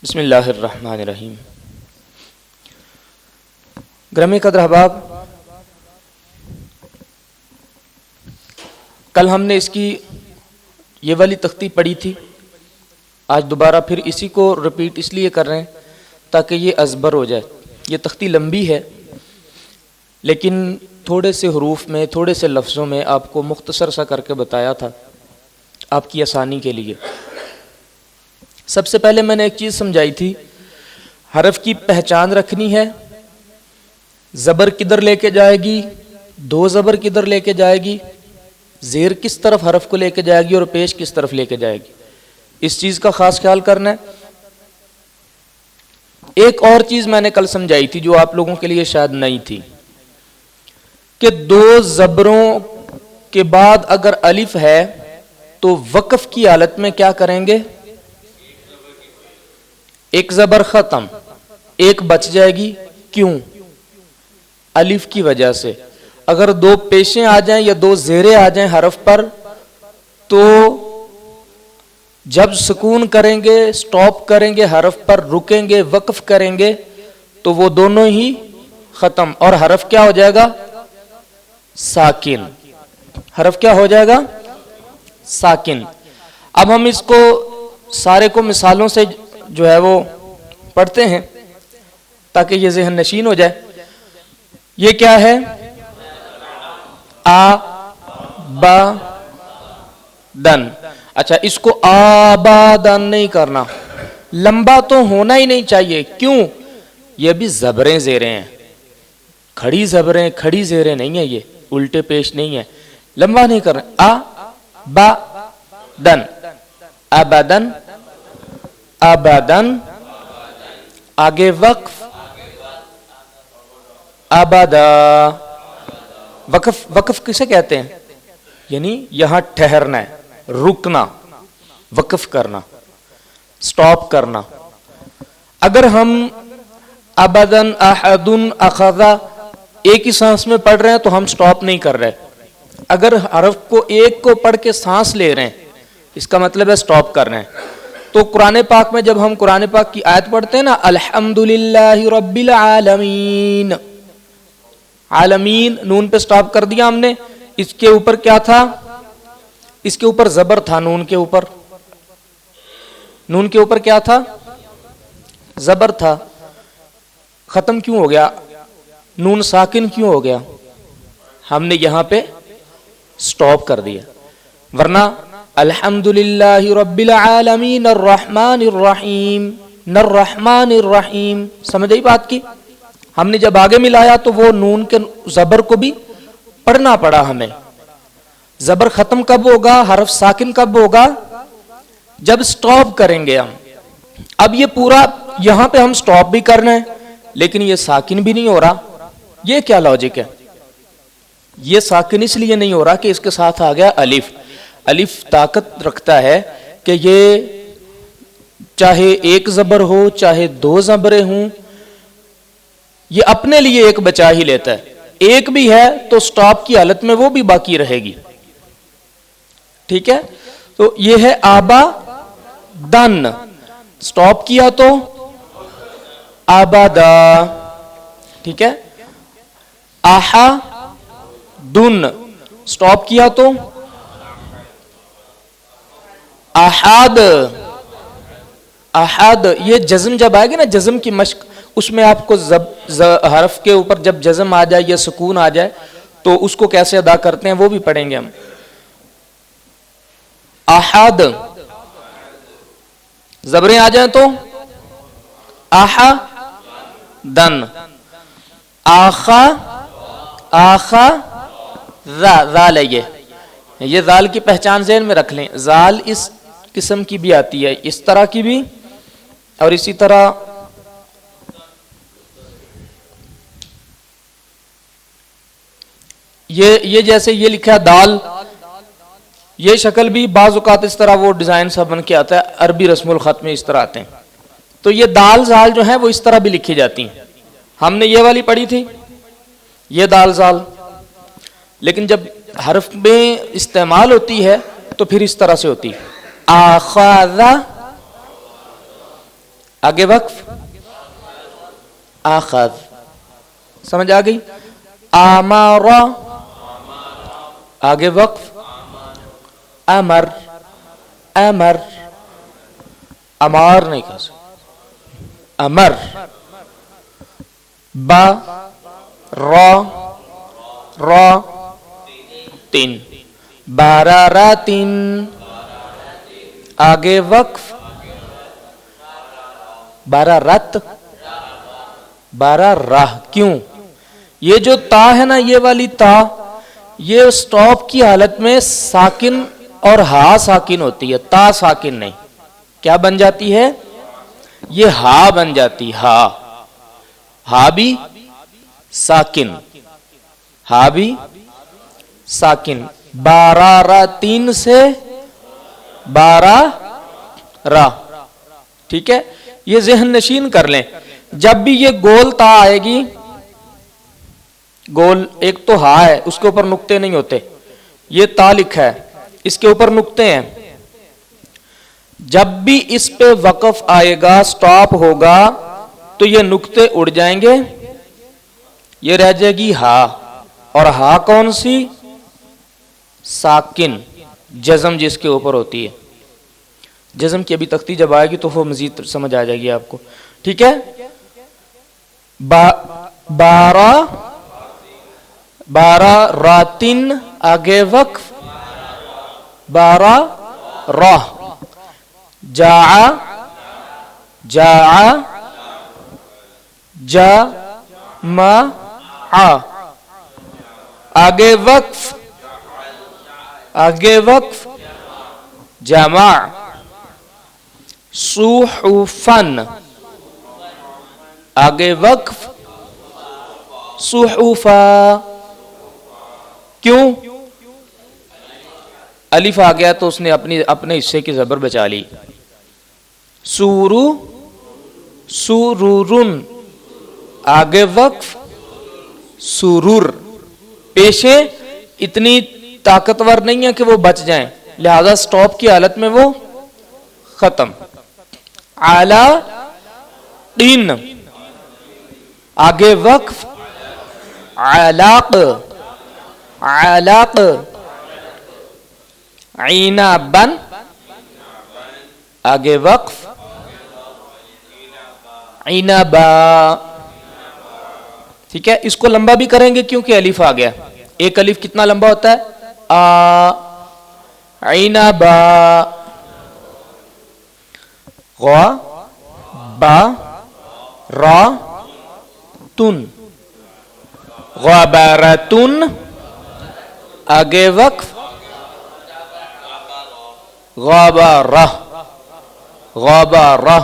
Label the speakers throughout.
Speaker 1: بسم اللہ الرحمن الرحیم۔ گرامی قدر احباب، کل ہم نے اس کی یہ والی تختی پڑھی تھی، آج دوبارہ پھر اسی کو رپیٹ اس لیے کر رہے ہیں تاکہ یہ ازبر ہو جائے۔ یہ تختی لمبی ہے لیکن تھوڑے سے حروف میں، تھوڑے سے لفظوں میں آپ کو مختصر سا کر کے بتایا تھا آپ کی آسانی کے لیے۔ سب سے پہلے میں نے ایک چیز سمجھائی تھی، حرف کی پہچان رکھنی ہے، زبر کدھر لے کے جائے گی، دو زبر کدھر لے کے جائے گی، زیر کس طرف حرف کو لے کے جائے گی اور پیش کس طرف لے کے جائے گی، اس چیز کا خاص خیال کرنا ہے۔ ایک اور چیز میں نے کل سمجھائی تھی جو آپ لوگوں کے لیے شاید نہیں تھی، کہ دو زبروں کے بعد اگر الف ہے تو وقف کی حالت میں کیا کریں گے؟ ایک زبر ختم، ایک بچ جائے گی، کیوں؟ الف کی وجہ سے۔ اگر دو پیشیں آ جائیں یا دو زیریں آ جائیں حرف پر تو جب سکون کریں گے، سٹاپ کریں گے، حرف پر رکیں گے، وقف کریں گے تو وہ دونوں ہی ختم، اور حرف کیا ہو جائے گا؟ ساکن۔ حرف کیا ہو جائے گا؟ ساکن۔ اب ہم اس کو سارے کو مثالوں سے جو ہے وہ پڑھتے ہیں تاکہ یہ ذہن نشین ہو جائے۔ یہ کیا ہے؟ آ با دن۔ اچھا، اس کو آبادن نہیں کرنا، لمبا تو ہونا ہی نہیں چاہیے، کیوں؟ یہ بھی زبریں زیریں ہیں، کھڑی زبریں کھڑی زیریں نہیں ہیں، یہ الٹے پیش نہیں ہے، لمبا نہیں کرنا۔ آ با دن، ابدن، ابدن، آگے وقف، ابدا۔ وقف کسے کہتے ہیں؟ یعنی یہاں ٹھہرنا ہے، رکنا، وقف کرنا، سٹاپ کرنا۔ اگر ہم ابدن، احدن، اخذا ایک ہی سانس میں پڑھ رہے ہیں تو ہم سٹاپ نہیں کر رہے۔ اگر حرف کو ایک کو پڑھ کے سانس لے رہے ہیں اس کا مطلب ہے سٹاپ کر رہے ہیں۔ تو قرآن پاک میں جب ہم قرآن پاک کی آیت پڑھتے ہیں نا، الحمدللہ رب العالمین، عالمین، نون پہ سٹاپ کر دیا ہم نے۔ اس کے اوپر کیا تھا؟ اس کے اوپر زبر تھا، نون کے اوپر، نون کے اوپر کیا تھا؟ زبر تھا۔ ختم کیوں ہو گیا؟ نون ساکن کیوں ہو گیا؟ ہم نے یہاں پہ سٹاپ کر دیا، ورنہ الحمدللہ رب العالمین الرحمن الرحیم، الرحمن الرحیم، سمجھ آئی بات کی؟ ہم نے جب آگے ملایا تو وہ نون کے زبر کو بھی پڑھنا پڑا ہمیں۔ زبر ختم کب ہوگا؟ حرف ساکن کب ہوگا؟ جب سٹاپ کریں گے ہم۔ اب یہ پورا یہاں پہ ہم سٹاپ بھی کر رہے ہیں لیکن یہ ساکن بھی نہیں ہو رہا، یہ کیا لاجک ہے؟ یہ ساکن اس لیے نہیں ہو رہا کہ اس کے ساتھ آ گیا الف۔ الف طاقت رکھتا ہے کہ یہ چاہے ایک زبر ہو چاہے دو زبریں ہوں، یہ اپنے لیے ایک بچا ہی لیتا ہے۔ ایک بھی ہے تو سٹاپ کی حالت میں وہ بھی باقی رہے گی، ٹھیک ہے؟ تو یہ ہے آبا دن، سٹاپ کیا تو آبادا، ٹھیک ہے؟ آہا دن، سٹاپ کیا تو احد، احد۔ یہ جزم جب آئے گی نا، جزم کی مشق، اس میں آپ کو حرف کے اوپر جب جزم آ جائے یا سکون آ جائے تو اس کو کیسے ادا کرتے ہیں وہ بھی پڑھیں گے ہم۔ احد، زبریں آ جائیں تو آہا دن، آخا، آخا ذال ہے، یہ ذال کی پہچان ذہن میں رکھ لیں۔ ذال اس قسم کی بھی آتی ہے، اس طرح کی بھی، اور اسی طرح یہ جیسے یہ لکھا ہے دال، یہ شکل بھی بعض اوقات اس طرح وہ ڈیزائن سا بن کے آتا ہے، عربی رسم الخط میں اس طرح آتے ہیں۔ تو یہ دال زال جو ہیں وہ اس طرح بھی لکھی جاتی ہیں۔ ہم نے یہ والی پڑھی تھی، یہ دال زال، لیکن جب حرف میں استعمال ہوتی ہے تو پھر اس طرح سے ہوتی ہے، آخذ آگے وقف آخذ. سمجھ آ گئی؟ آمر آگے وقف امر امر. امار نہیں کہا سکتا امر. با را را تین باراراتن. آگے وقف بارہ رت بارہ راہ. کیوں؟ یہ جو تا ہے نا، یہ والی تا، یہ سٹاپ کی حالت میں ساکن اور ہا ساکن ہوتی ہے، تا ساکن نہیں. کیا بن جاتی ہے؟ یہ ہا بن جاتی. ہا ہا بھی ساکن، ہا بھی ساکن. باراراتن سے بارہ را. ٹھیک ہے، یہ ذہن نشین کر لیں. جب بھی یہ گول تا آئے گی، گول ایک تو ہا ہے، اس کے اوپر نقطے نہیں ہوتے، یہ تا لکھا ہے، اس کے اوپر نقطے ہیں. جب بھی اس پہ وقف آئے گا، سٹاپ ہوگا، تو یہ نقطے اڑ جائیں گے، یہ رہ جائے گی ہا. اور ہا کون سی؟ ساکن، جزم جس کے اوپر ہوتی ہے. جزم کی ابھی تختی جب آئے گی تو وہ مزید سمجھ آ جائے گی آپ کو. ٹھیک ہے، بارہ بارہ راتن. آگے وقف بارہ راہ. جا جا جا ما آگے وقف آگے وقف جمع. صحفن. آگے وقف صحفا. کیوں؟ الف آ گیا تو اس نے اپنے حصے کی زبر بچا لی. سورو سورورن. آگے وقف سرور. پیشے اتنی طاقتور نہیں ہے کہ وہ بچ جائیں، لہذا سٹاپ کی حالت میں وہ ختم. اعلی دین. آگے وقف علاق علاق. عنبن. آگے وقف عنبا. ٹھیک ہے، اس کو لمبا بھی کریں گے کیونکہ الف آ گیا. ایک الف کتنا لمبا ہوتا ہے؟ عنبا. غا با را تن. غبارتن. آگے وقف غبارہ غبارہ.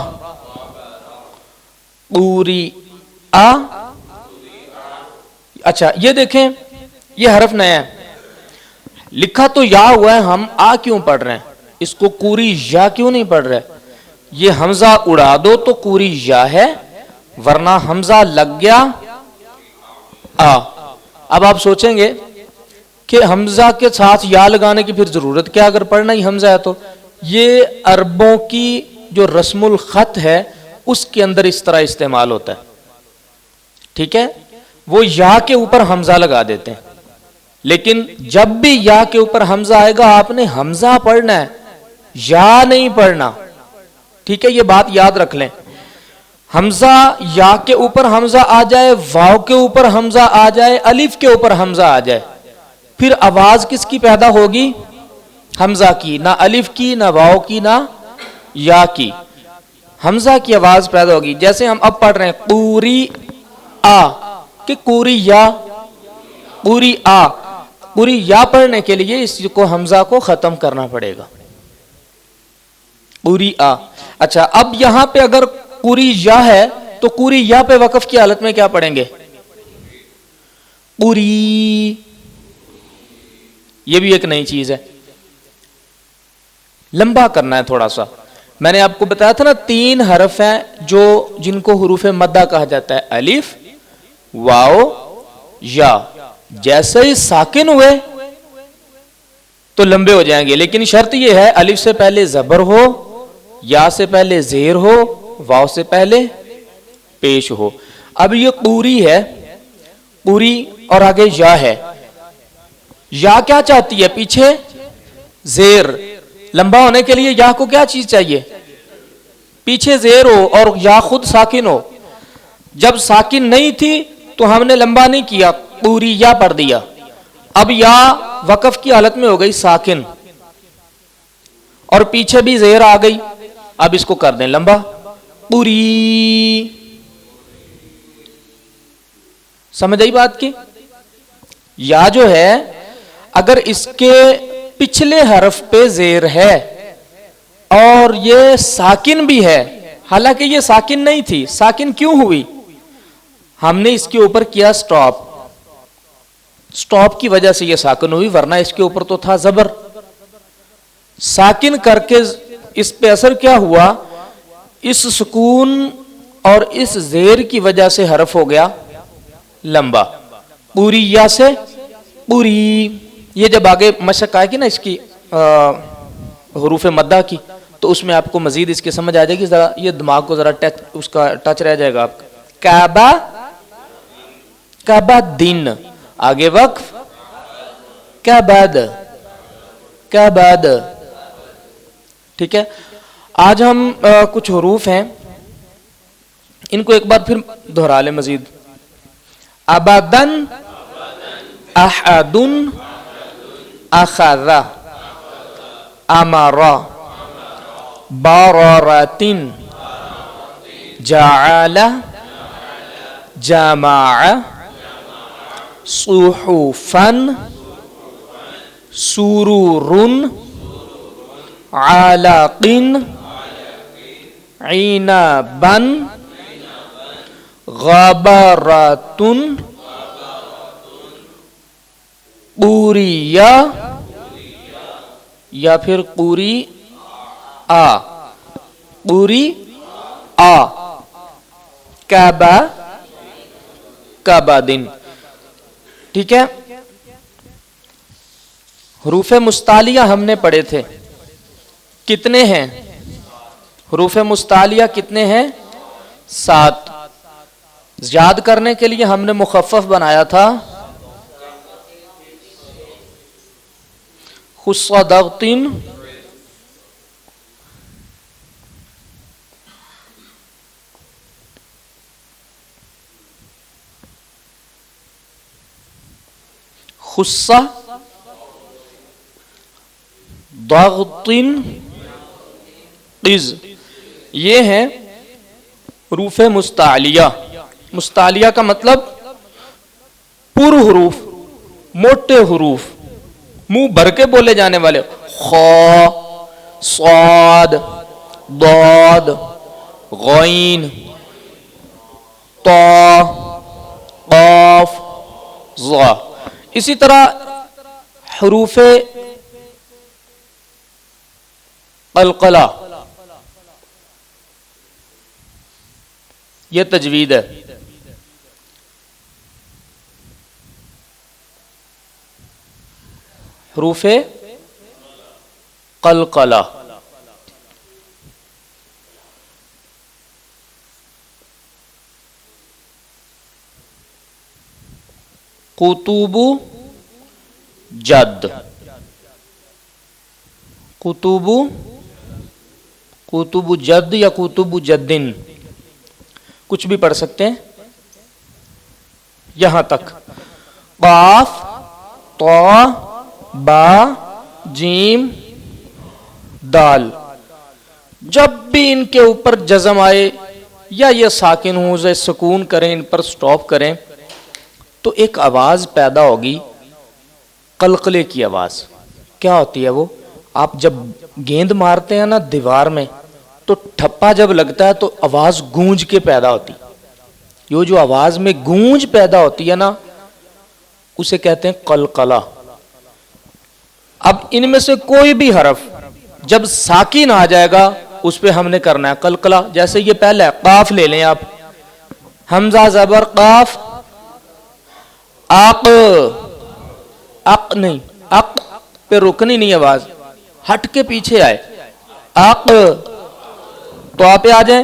Speaker 1: قوری آ. اچھا یہ دیکھیں، یہ حرف نیا ہے، لکھا تو یا ہوا ہے، ہم آ کیوں پڑھ رہے ہیں؟ اس کو قوری یا کیوں نہیں پڑھ رہے؟ یہ حمزہ اڑا دو تو قوری یا ہے، ورنہ حمزہ لگ گیا آ. اب آپ سوچیں گے کہ حمزہ کے ساتھ یا لگانے کی پھر ضرورت کیا اگر پڑھنا ہی حمزہ ہے تو؟ یہ عربوں کی جو رسم الخط ہے اس کے اندر اس طرح استعمال ہوتا ہے. ٹھیک ہے، وہ یا کے اوپر حمزہ لگا دیتے ہیں، لیکن جب بھی یا کے اوپر حمزہ آئے گا آپ نے حمزہ پڑھنا ہے، یا نہیں پڑھنا. ٹھیک ہے، یہ بات یاد رکھ لیں. حمزہ یا کے اوپر حمزہ آ جائے، واو کے اوپر حمزہ آ جائے، الف کے اوپر حمزہ آ جائے، پھر آواز کس کی پیدا ہوگی؟ حمزہ کی. نہ الف کی، نہ واو کی، نہ یا کی، حمزہ کی آواز پیدا ہوگی. جیسے ہم اب پڑھ رہے ہیں قوری آ، کہ قوری یا، قوری آ. قوری یا پڑھنے کے لیے اس کو حمزہ کو ختم کرنا پڑے گا. قوری آ. اچھا اب یہاں پہ اگر قوری یا ہے تو قوری یا پہ وقف کی حالت میں کیا پڑھیں گے؟ قوری. یہ بھی ایک نئی چیز ہے، لمبا کرنا ہے تھوڑا سا. میں نے آپ کو بتایا تھا نا 3 حرف ہیں جو جن کو حروف مدہ کہا جاتا ہے، الف، واو، یا. جیسے ہی ساکن ہوئے تو لمبے ہو جائیں گے، لیکن شرط یہ ہے الف سے پہلے زبر ہو، یا سے پہلے زیر ہو، واو سے پہلے پیش ہو. اب یہ قوری ہے, قوری اور آگے یا ہے. یا کیا چاہتی ہے؟ پیچھے زیر. لمبا ہونے کے لیے یا کو کیا چیز چاہیے؟ پیچھے زیر ہو اور یا خود ساکن ہو. جب ساکن نہیں تھی تو ہم نے لمبا نہیں کیا, قوری یا پڑھ دیا. اب یا وقف کی حالت میں ہو گئی ساکن اور پیچھے بھی زیر آ گئی. اب اس کو کر دیں لمبا, قوری. سمجھ آئی بات کی؟ یا جو ہے اگر اس کے پچھلے حرف پہ زیر ہے اور یہ ساکن بھی ہے, حالانکہ یہ ساکن نہیں تھی, ساکن کیوں ہوئی؟ ہم نے اس کے اوپر کیا سٹاپ, سٹاپ کی وجہ سے یہ ساکن ہوئی, ورنہ اس کے اوپر تو تھا زبر. ساکن کر کے اس پہ اثر کیا ہوا؟ اس سکون اور اس زیر کی وجہ سے حرف ہو گیا لمبا. پوری یا سے پوری. یہ جب آگے مشق آئے گی نا اس کی حروف مدہ کی, تو اس میں آپ کو مزید اس کی سمجھ آ جائے گی. ذرا یہ دماغ کو ذرا اس کا ٹچ رہ جائے گا آپ کا. کعبہ, کعبہ دن, آگے وقف, کعبد, کعبد. ٹھیک ہے. آج ہم کچھ حروف ہیں, ان کو ایک بار پھر دہرا لیں مزید. ابدن, احدن, اخذ, امر, باررتن, جعل, جمع, صحفن, سرورن, علقن, عنبن, غبرتن, قوریہ یا پھر قوری آ, قوری آ, کعبہ, کعبہ دن. ٹھیک ہے. حروف مستعلیہ ہم نے پڑھے تھے, کتنے ہیں حروف مستعلیہ؟ کتنے ہیں؟ 7. یاد کرنے کے لیے ہم نے مخفف بنایا تھا خصہ ضغطن, خصہ ضغطن, قز. یہ ہیں حروف مستعلیہ. مستعلیہ کا مطلب پر حروف, موٹے حروف, منہ بھر کے بولے جانے والے. خا, صاد, ضاد, غین, طا, قاف, ظا. اسی طرح حروف قلقلہ, یہ تجوید ہے. حروف قلقلہ, قطب جد, قطب, قطب جد یا قطب جدن, کچھ بھی پڑھ سکتے ہیں یہاں تک. قاف, طا, با, جیم, دال. جب بھی ان کے اوپر جزم آئے یا یہ ساکن ہوں سے سکون کریں, ان پر سٹاپ کریں, تو ایک آواز پیدا ہوگی, قلقلے کی آواز. کیا ہوتی ہے وہ؟ آپ جب گیند مارتے ہیں نا دیوار میں, تو ٹھپا جب لگتا ہے تو آواز گونج کے پیدا ہوتی. یہ جو آواز میں گونج پیدا ہوتی ہے نا, اسے کہتے ہیں قلقلہ. اب ان میں سے کوئی بھی حرف جب ساکن آ جائے گا اس پہ ہم نے کرنا ہے قلقلہ. جیسے یہ پہلا ہے, قاف لے لیں آپ, حمزہ زبر قاف, اق, اق نہیں, اق پہ رکنی نہیں, آواز ہٹ کے پیچھے آئے. اق, تو آپ پہ آ جائیں,